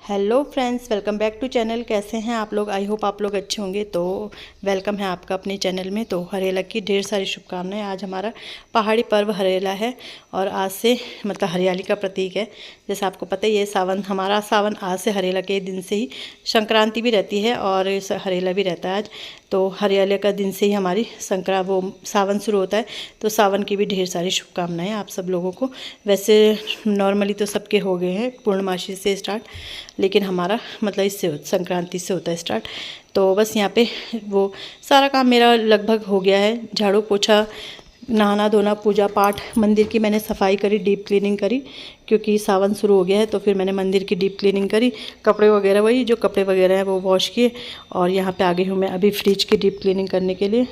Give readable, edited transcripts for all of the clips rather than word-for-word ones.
Hello friends, welcome back to channel. कैसे हैं आप लोग? आई होप आप लोग अच्छे होंगे। तो वेलकम है आपका अपने चैनल में। तो हरेला की ढेर सारी शुभकामनाएं। आज हमारा पहाड़ी पर्व हरेला है और आज से मतलब हरियाली का प्रतीक है। जैसे आपको पता ही है, सावन हमारा सावन आज से हरेला के दिन से ही संक्रांति भी रहती है और हरेला भी रहता है आज। तो हरियाली का दिन से ही हमारी सावन शुरू होता है। तो सावन की भी ढेर सारी शुभकामनाएं आप सब लोगों को। वैसे नॉर्मली तो सबके हो गए हैं पूर्णमासी से स्टार्ट, लेकिन हमारा मतलब इससे संक्रांति से होता है स्टार्ट। तो बस यहाँ पे वो सारा काम मेरा लगभग हो गया है। झाड़ू पोछा, नहाना धोना, पूजा पाठ, मंदिर की मैंने सफाई करी, डीप क्लीनिंग करी क्योंकि सावन शुरू हो गया है। तो फिर मैंने मंदिर की डीप क्लीनिंग करी, कपड़े वगैरह वही जो कपड़े वगैरह हैं वो वॉश किए। और यहाँ पे आ गई हूँ मैं अभी फ्रिज की डीप क्लीनिंग करने के लिए।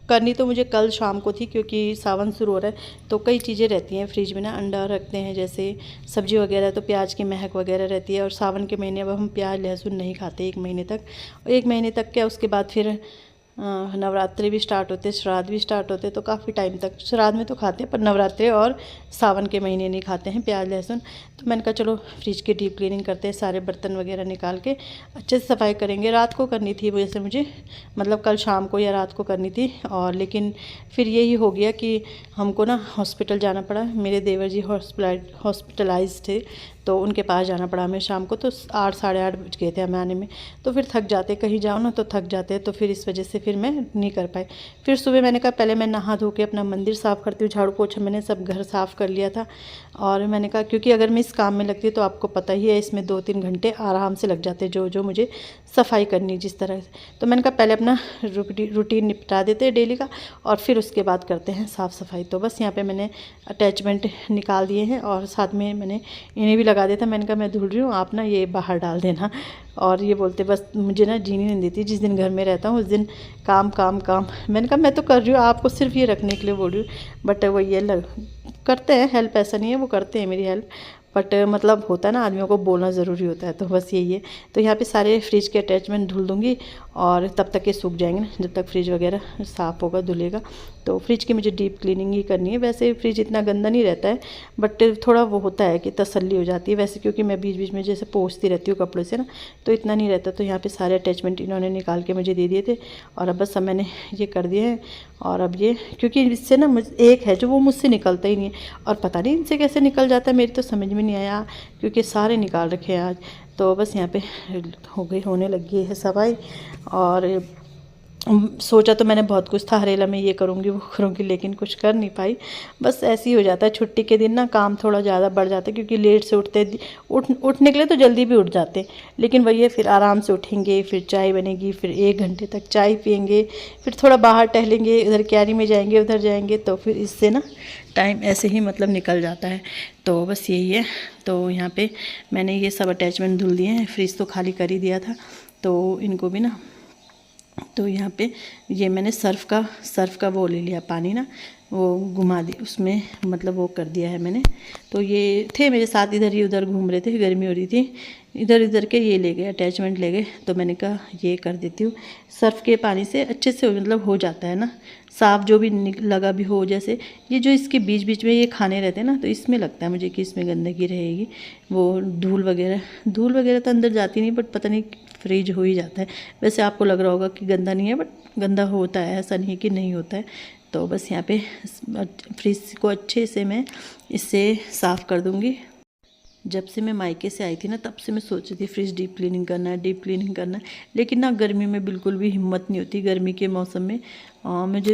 करनी तो मुझे कल शाम को थी क्योंकि सावन शुरू हो रहा है तो कई चीज़ें रहती हैं फ्रिज में ना। अंडा रखते हैं, जैसे सब्जी वगैरह, तो प्याज की महक वगैरह रहती है। और सावन के महीने अब हम प्याज लहसुन नहीं खाते 1 महीने तक। और 1 महीने तक क्या, उसके बाद फिर नवरात्रि भी स्टार्ट होते, श्राद्ध भी स्टार्ट होते। तो काफ़ी टाइम तक श्राद्ध में तो खाते हैं, पर नवरात्रि और सावन के महीने नहीं खाते हैं प्याज लहसुन। तो मैंने कहा चलो फ्रिज की डीप क्लीनिंग करते हैं, सारे बर्तन वगैरह निकाल के अच्छे से सफाई करेंगे। रात को करनी थी वैसे मुझे, मतलब कल शाम को या रात को करनी थी। और लेकिन फिर यही हो गया कि हमको ना हॉस्पिटल जाना पड़ा। मेरे देवर जी हॉस्पिटलाइज थे, तो उनके पास जाना पड़ा हमें शाम को। तो 8 साढ़े 8 बज गए थे हमें आने में। तो फिर थक जाते, कहीं जाओ ना तो थक जाते हैं। तो फिर इस वजह से फिर मैं नहीं कर पाई। फिर सुबह मैंने कहा पहले मैं नहा धो के अपना मंदिर साफ़ करती हूँ। झाड़ू पोछा मैंने सब घर साफ़ कर लिया था। और मैंने कहा क्योंकि अगर मैं इस काम में लगती तो आपको पता ही है इसमें 2-3 घंटे आराम से लग जाते, जो मुझे सफाई करनी जिस तरह से। तो मैंने कहा पहले अपना रूटीन निपटा देते हैं डेली का, और फिर उसके बाद करते हैं साफ़ सफाई। तो बस यहाँ पे मैंने अटैचमेंट निकाल दिए हैं और साथ में मैंने इन्हें भी लगा दिया था। मैंने कहा मैं धुल रही हूँ, आप ना ये बाहर डाल देना। और ये बोलते बस मुझे ना जीनी नहीं देती, जिस दिन घर में रहता हूँ उस दिन काम काम काम। मैंने कहा मैं तो कर रही हूँ, आपको सिर्फ ये रखने के लिए बोल रही हूँ। बट वो ये करते हैं हेल्प, ऐसा नहीं है, वो करते हैं मेरी हेल्प। बट मतलब होता है ना, आदमियों को बोलना ज़रूरी होता है। तो बस यही है। तो यहाँ पे सारे फ्रिज के अटैचमेंट धुल दूँगी और तब तक ये सूख जाएंगे ना, जब तक फ्रिज वगैरह साफ़ होगा धुलेगा। तो फ्रिज की मुझे डीप क्लीनिंग ही करनी है। वैसे फ्रिज इतना गंदा नहीं रहता है, बट थोड़ा वो होता है कि तसल्ली हो जाती है वैसे, क्योंकि मैं बीच बीच में जैसे पोंछती रहती हूँ कपड़े से ना, तो इतना नहीं रहता। तो यहाँ पे सारे अटैचमेंट इन्होंने निकाल के मुझे दे दिए थे और अब बस अब मैंने ये कर दिए हैं। और अब ये क्योंकि इससे ना एक है जो वो मुझसे निकलता ही नहीं है, और पता नहीं इनसे कैसे निकल जाता है, मेरी तो समझ में नहीं आया क्योंकि सारे निकाल रखे हैं आज। तो बस यहाँ पे होने लगी है सफाई। और सोचा तो मैंने बहुत कुछ था, हरेला में ये करूँगी वो करूँगी, लेकिन कुछ कर नहीं पाई। बस ऐसे ही हो जाता है, छुट्टी के दिन ना काम थोड़ा ज़्यादा बढ़ जाता है क्योंकि लेट से उठने के लिए तो जल्दी भी उठ जाते, लेकिन वही है फिर आराम से उठेंगे, फिर चाय बनेगी, फिर 1 घंटे तक चाय पियेंगे, फिर थोड़ा बाहर टहलेंगे, इधर क्यारी में जाएंगे उधर जाएंगे। तो फिर इससे ना टाइम ऐसे ही मतलब निकल जाता है। तो बस यही है। तो यहाँ पे मैंने ये सब अटैचमेंट धुल दिए हैं, फ्रिज तो खाली कर ही दिया था, तो इनको भी ना। तो यहाँ पे ये मैंने सर्फ का वो ले लिया पानी ना, वो घुमा दी उसमें, मतलब वो कर दिया है मैंने। तो ये थे मेरे साथ, इधर ही उधर घूम रहे थे, गर्मी हो रही थी, इधर इधर के ये ले गए अटैचमेंट ले गए। तो मैंने कहा ये कर देती हूँ। सर्फ के पानी से अच्छे से मतलब हो जाता है ना साफ़, जो भी लगा भी हो। जैसे ये जो इसके बीच बीच में ये खाने रहते हैं ना, तो इसमें लगता है मुझे कि इसमें गंदगी रहेगी, वो धूल वगैरह तो अंदर जाती नहीं, बट पता नहीं फ्रीज हो ही जाता है। वैसे आपको लग रहा होगा कि गंदा नहीं है, बट गंदा होता है, ऐसा नहीं कि नहीं होता है। तो बस यहाँ पे फ्रिज को अच्छे से मैं इससे साफ़ कर दूँगी। जब से मैं मायके से आई थी ना, तब से मैं सोच रही थी फ्रिज डीप क्लीनिंग करना है, लेकिन ना गर्मी में बिल्कुल भी हिम्मत नहीं होती। गर्मी के मौसम में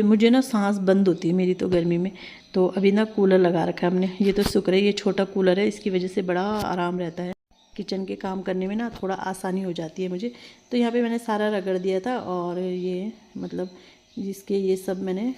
मुझे ना सांस बंद होती है मेरी तो गर्मी में। तो अभी ना कूलर लगा रखा है हमने, ये तो शुक्र है ये छोटा कूलर है, इसकी वजह से बड़ा आराम रहता है, किचन के काम करने में ना थोड़ा आसानी हो जाती है मुझे। तो यहाँ पे मैंने सारा रगड़ दिया था, और ये मतलब जिसके ये सब मैंने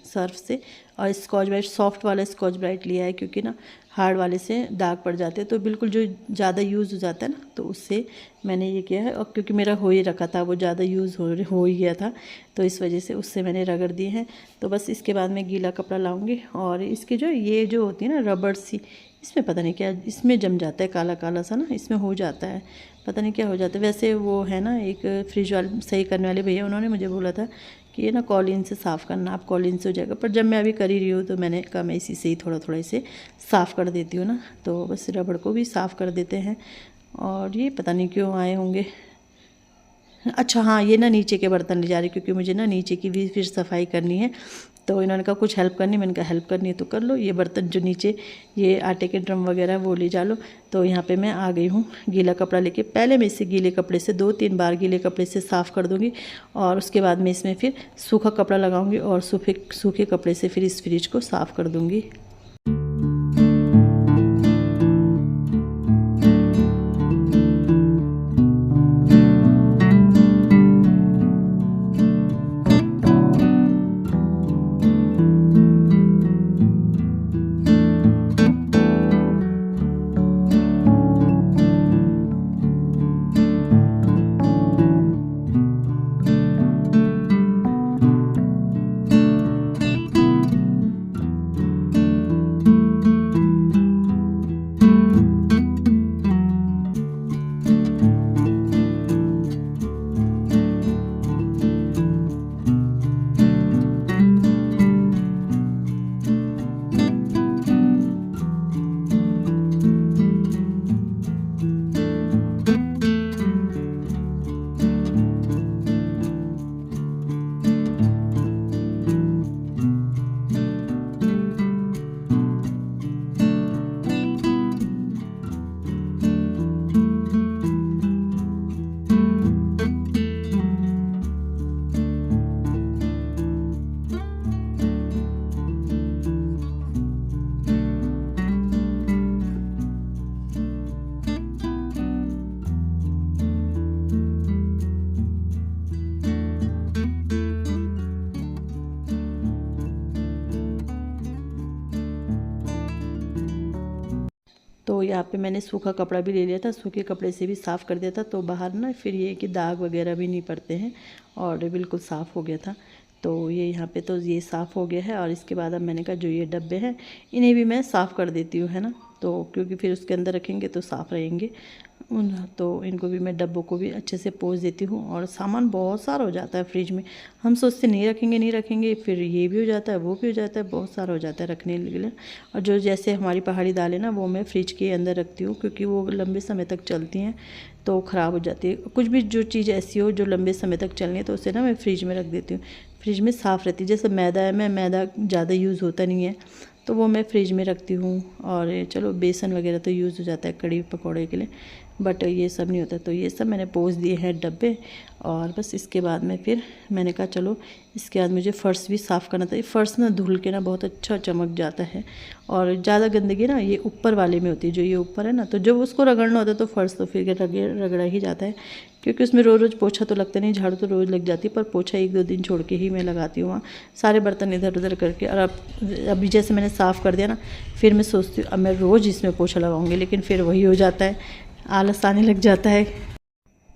सर्फ से, और स्कॉच ब्राइट सॉफ्ट वाला स्कॉच ब्राइट लिया है क्योंकि ना हार्ड वाले से दाग पड़ जाते हैं। तो बिल्कुल जो ज़्यादा यूज़ हो जाता है ना, तो उससे मैंने ये किया है। और क्योंकि मेरा हो ही रखा था, वो ज़्यादा यूज़ हो ही गया था, तो इस वजह से उससे मैंने रगड़ दिए हैं। तो बस इसके बाद मैं गीला कपड़ा लाऊंगी, और इसके ये जो होती है ना रबड़ सी, इसमें पता नहीं क्या इसमें जम जाता है, काला काला सा ना इसमें हो जाता है, पता नहीं क्या हो जाता है। वैसे वो है ना एक फ्रिज वाले सही करने वाले भैया, उन्होंने मुझे बोला था कि ये ना कॉलिन से साफ़ करना, आप कॉलिन से हो जाएगा। पर जब मैं अभी कर ही रही हूँ तो मैंने कहा मैं इसी से ही थोड़ा थोड़ा इसे साफ़ कर देती हूँ ना। तो बस रबड़ को भी साफ़ कर देते हैं। और ये पता नहीं क्यों आए होंगे। अच्छा हाँ, ये ना नीचे के बर्तन ले जा रही, क्योंकि मुझे ना नीचे की भी फिर सफाई करनी है। तो इन्होंने कहा कुछ हेल्प करनी, मैंने कहा हेल्प करनी है तो कर लो। ये बर्तन जो नीचे ये आटे के ड्रम वगैरह वो ले जा लो। तो यहाँ पे मैं आ गई हूँ गीला कपड़ा लेके। पहले मैं इसे गीले कपड़े से 2-3 बार गीले कपड़े से साफ़ कर दूँगी, और उसके बाद मैं इसमें फिर सूखा कपड़ा लगाऊँगी और सूखे कपड़े से फिर इस फ्रिज को साफ़ कर दूँगी। तो यहाँ पे मैंने सूखा कपड़ा भी ले लिया था, सूखे कपड़े से भी साफ़ कर दिया था। तो बाहर ना फिर ये कि दाग वगैरह भी नहीं पड़ते हैं, और बिल्कुल साफ़ हो गया था। तो ये यहाँ पे तो ये साफ़ हो गया है। और इसके बाद अब मैंने कहा जो ये डब्बे हैं इन्हें भी मैं साफ़ कर देती हूँ, है ना। तो क्योंकि फिर उसके अंदर रखेंगे तो साफ़ रहेंगे तो इनको भी मैं डब्बों को भी अच्छे से पोंछ देती हूँ। और सामान बहुत सारा हो जाता है फ्रिज में, हम सोचते नहीं रखेंगे, फिर ये भी हो जाता है वो भी हो जाता है, बहुत सारा हो जाता है रखने के लिए। और जो जैसे हमारी पहाड़ी दाल है ना, वो मैं फ्रिज के अंदर रखती हूँ, क्योंकि वो लंबे समय तक चलती हैं तो ख़राब हो जाती है। कुछ भी जो चीज़ ऐसी हो जो लंबे समय तक चलनी है तो उसे ना मैं फ्रिज में रख देती हूँ, फ्रिज में साफ़ रहती है। जैसे मैदा है, मैं मैदा ज़्यादा यूज़ होता नहीं है तो वो मैं फ्रिज में रखती हूँ। और चलो बेसन वगैरह तो यूज़ हो जाता है कड़ी पकौड़े के लिए, बट ये सब नहीं होता। तो ये सब मैंने पोंछ दिए हैं डब्बे। और बस इसके बाद में फिर मैंने कहा चलो इसके बाद मुझे फ़र्श भी साफ़ करना था। ये फ़र्श ना धुल के ना बहुत अच्छा चमक जाता है। और ज़्यादा गंदगी ना ये ऊपर वाले में होती है, जो ये ऊपर है ना, तो जब उसको रगड़ना होता है तो फ़र्श तो फिर रगड़ा ही जाता है, क्योंकि उसमें रोज़ पोछा तो लगता नहीं, झाड़ू तो रोज़ लग जाती है, पर पोछा 1-2 दिन छोड़ के ही मैं लगाती हूँ वहाँ, सारे बर्तन इधर उधर करके। और अब अभी जैसे मैंने साफ़ कर दिया ना, फिर मैं सोचती हूँ अब मैं रोज़ इसमें पोछा लगाऊंगी, लेकिन फिर वही हो जाता है, आलस आने लग जाता है।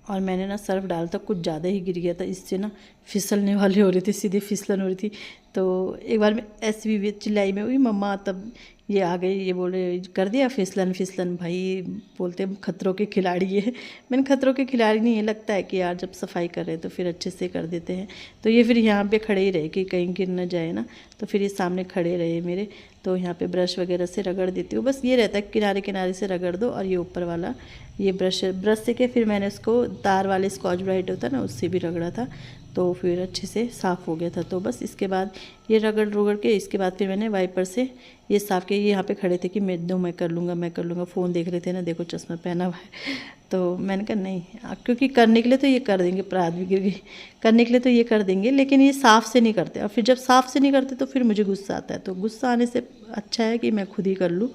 और मैंने ना सर्फ डाला था, कुछ ज़्यादा ही गिर गया था, इससे ना फिसलने वाली हो रही थी, सीधे फिसलन हो रही थी। तो एक बार मैं ऐसी भी चिल्लाई में हुई मम्मा, तब ये आ गई, ये बोल रहे कर दिया फिसलन। भाई बोलते खतरों के खिलाड़ी ये। मैंने खतरों के खिलाड़ी नहीं, ये लगता है कि यार जब सफाई कर रहे हैं तो फिर अच्छे से कर देते हैं। तो ये फिर यहाँ पे खड़े ही रहे कि कहीं गिर ना जाए ना, तो फिर ये सामने खड़े रहे मेरे। तो यहाँ पे ब्रश वगैरह से रगड़ देती हूँ, बस ये रहता है किनारे किनारे से रगड़ दो। और ये ऊपर वाला ये ब्रश से के फिर मैंने उसको तार वाले स्कॉच ब्राइट होता है ना, उससे भी रगड़ा था, तो फिर अच्छे से साफ़ हो गया था। तो बस इसके बाद ये रगड़ के इसके बाद फिर मैंने वाइपर से ये साफ़ किया। ये यहाँ पे खड़े थे कि मैं कर लूँगा, फ़ोन देख रहे थे ना, देखो चश्मा पहना हुआ है। तो मैंने कहा नहीं, क्योंकि करने के लिए तो ये कर देंगे, प्रात भी गिर गई, करने के लिए तो ये कर देंगे, लेकिन ये साफ़ से नहीं करते। और फिर जब साफ़ से नहीं करते तो फिर मुझे गुस्सा आता है। तो गुस्सा आने से अच्छा है कि मैं खुद ही कर लूँ,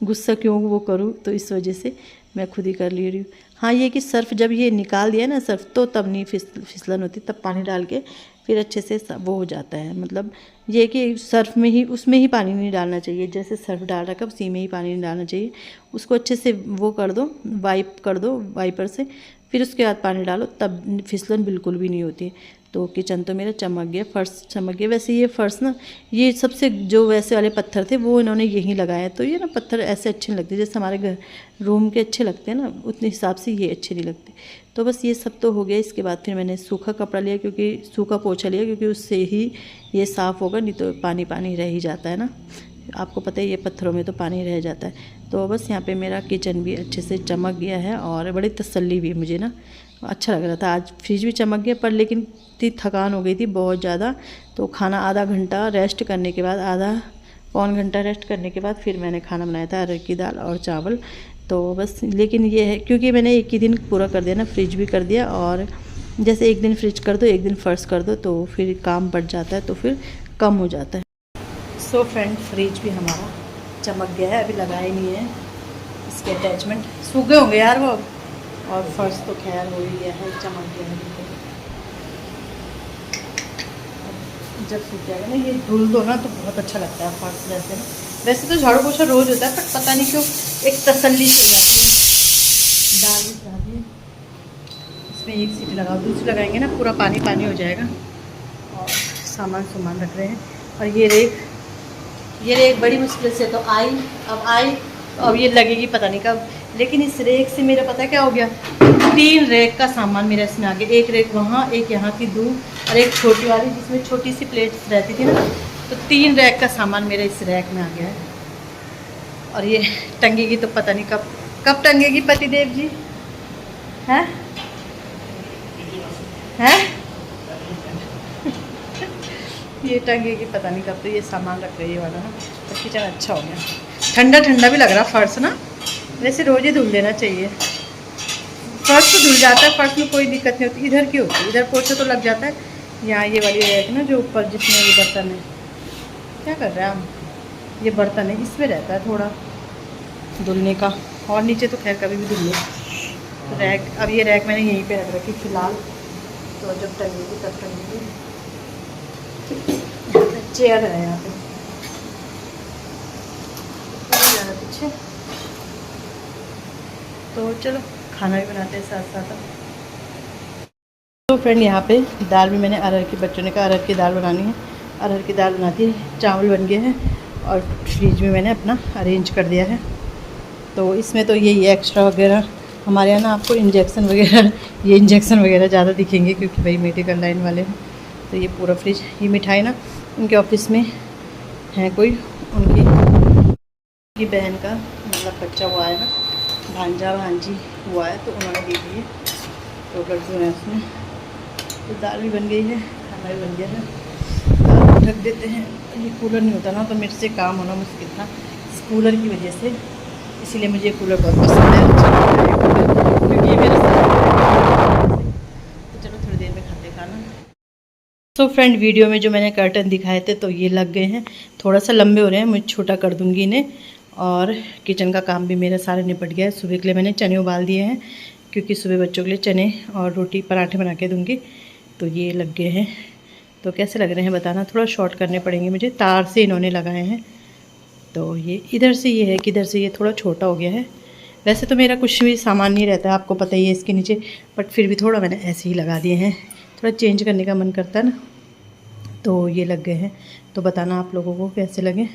गुस्सा क्यों वो करूँ, तो इस वजह से मैं खुद ही कर ले रही हूँ। हाँ, ये कि सर्फ़ जब ये निकाल दिया ना सर्फ़, तो तब नहीं फिसलन होती, तब पानी डाल के फिर अच्छे से वो हो जाता है। मतलब ये कि सर्फ़ में ही, उसमें ही पानी नहीं डालना चाहिए, जैसे सर्फ़ डाल रखा उसी में ही पानी नहीं डालना चाहिए। उसको अच्छे से वो कर दो, वाइप कर दो वाइपर से, फिर उसके बाद पानी डालो, तब फिसलन बिल्कुल भी नहीं होती है। तो किचन तो मेरा चमक गया, फर्श चमक गया। वैसे ये फर्श ना, ये सबसे जो वैसे वाले पत्थर थे वो इन्होंने यहीं लगाए हैं। तो ये ना पत्थर ऐसे अच्छे नहीं लगते, जैसे हमारे घर रूम के अच्छे लगते हैं ना, उतने हिसाब से ये अच्छे नहीं लगते। तो बस ये सब तो हो गया। इसके बाद फिर मैंने सूखा कपड़ा लिया, क्योंकि सूखा पोछा लिया, क्योंकि उससे ही ये साफ़ होगा, नहीं तो पानी पानी रह ही जाता है ना। आपको पता है ये पत्थरों में तो पानी रह जाता है। तो बस यहाँ पे मेरा किचन भी अच्छे से चमक गया है और बड़ी तसल्ली भी मुझे ना, अच्छा लग रहा था। आज फ्रिज भी चमक गया, पर लेकिन इतनी थकान हो गई थी बहुत ज़्यादा। तो खाना आधा घंटा रेस्ट करने के बाद, आधा पौन घंटा रेस्ट करने के बाद फिर मैंने खाना बनाया था, अरहर की दाल और चावल। तो बस लेकिन ये है, क्योंकि मैंने एक ही दिन पूरा कर दिया ना, फ्रिज भी कर दिया। और जैसे एक दिन फ्रिज कर दो, एक दिन फर्श कर दो, तो फिर काम बढ़ जाता है, तो फिर कम हो जाता है। सो फ्रेंड, फ्रिज भी हमारा चमक गया है, अभी लगाया ही नहीं है इसके अटैचमेंट, सूख गए होंगे यार वो। और फर्श तो खैर हो ही गया है, चमक गया है बिल्कुल। जब सूख जाएगा ना, ये धुल दो ना तो बहुत अच्छा लगता है फर्श। वैसे तो झाड़ू पोछा रोज़ होता है, पर पता नहीं क्यों एक तसल्ली सी हो जाती है। दाल भी चढ़ा दी, इसमें एक सीटी लगाओ, दूसरी लगाएंगे ना पूरा पानी पानी हो जाएगा। और सामान रख रहे हैं। और ये रेक बड़ी मुश्किल से तो आई, अब ये लगेगी पता नहीं कब। लेकिन इस रेक से मेरा पता क्या हो गया, 3 रैक का सामान मेरा इसमें आ गया। एक रैक वहाँ, एक यहाँ की दूर, और एक छोटी वाली जिसमें छोटी सी प्लेट्स रहती थी ना। तो 3 रैक का सामान मेरा इस रैक में आ गया है। और ये टंगेगी तो पता नहीं कब टंगेगी पतिदेव जी, हैं ये टंगेगी पता नहीं कब। तो ये सामान रख रही है वाला ना, तो किचन अच्छा हो गया। ठंडा ठंडा भी लग रहा फर्श ना, वैसे रोज़ ही धुल देना चाहिए। फर्श तो धुल जाता है, फर्श में कोई दिक्कत नहीं होती। इधर की होती है, इधर पोछा तो लग जाता है। यहाँ ये वाली रैक ना जो ऊपर, जिसमें ये बर्तन है, क्या कर रहे हैं हम, ये बर्तन है, इसमें रहता है थोड़ा धुलने का। और नीचे तो खैर कभी भी धुल लो। रैक, अब ये रैक मैंने यहीं पे रख रखी फ़िलहाल, तो जब टंगेगी तब टंगेगी। चेयर है यहाँ पे, ज़्यादा पीछे। तो चलो खाना भी बनाते हैं साथ साथ। तो फ्रेंड, यहाँ पे दाल भी मैंने अरहर की, बच्चों ने कहा अरहर की दाल बनानी है, अरहर की दाल बनाती है। चावल बन गए हैं और फ्रिज में मैंने अपना अरेंज कर दिया है। तो इसमें तो यही एक्स्ट्रा वगैरह, हमारे यहाँ ना आपको इंजेक्शन वगैरह ज़्यादा दिखेंगे, क्योंकि भाई मेडिकल लाइन वाले हैं। तो ये पूरा फ्रिज, ये मिठाई ना उनके ऑफिस में है कोई, उनकी बहन का मतलब बच्चा हुआ है ना, भांजी हुआ है, तो उन्होंने दे दिए। तो लड्डू हैं उसमें। तो दाल भी बन गई है, खाना भी बन गया है। ढक देते हैं। ये कूलर नहीं होता ना तो मेरे से काम होना मुश्किल था इस कूलर की वजह से, इसीलिए मुझे कूलर बहुत पसंद है, अच्छा लगता है कूलर, क्योंकि ये मेरे साथ। तो चलो थोड़ी देर में खाते खाना। तो फ्रेंड, वीडियो में जो मैंने कर्टन दिखाए थे तो ये लग गए हैं, थोड़ा सा लंबे हो रहे हैं, मैं छोटा कर दूँगी इन्हें। और किचन का काम भी मेरा सारा निपट गया है। सुबह के लिए मैंने चने उबाल दिए हैं, क्योंकि सुबह बच्चों के लिए चने और रोटी पराठे बना के दूँगी। तो ये लग गए हैं। तो कैसे लग रहे हैं बताना, थोड़ा शॉर्ट करने पड़ेंगे मुझे, तार से इन्होंने लगाए हैं। तो ये इधर से ये है कि इधर से ये थोड़ा छोटा हो गया है। वैसे तो मेरा कुछ भी सामान नहीं रहता है, आपको पता ही है इसके नीचे, बट फिर भी थोड़ा मैंने ऐसे ही लगा दिए हैं, थोड़ा चेंज करने का मन करता है ना। तो ये लग गए हैं। तो बताना आप लोगों को कैसे लगे।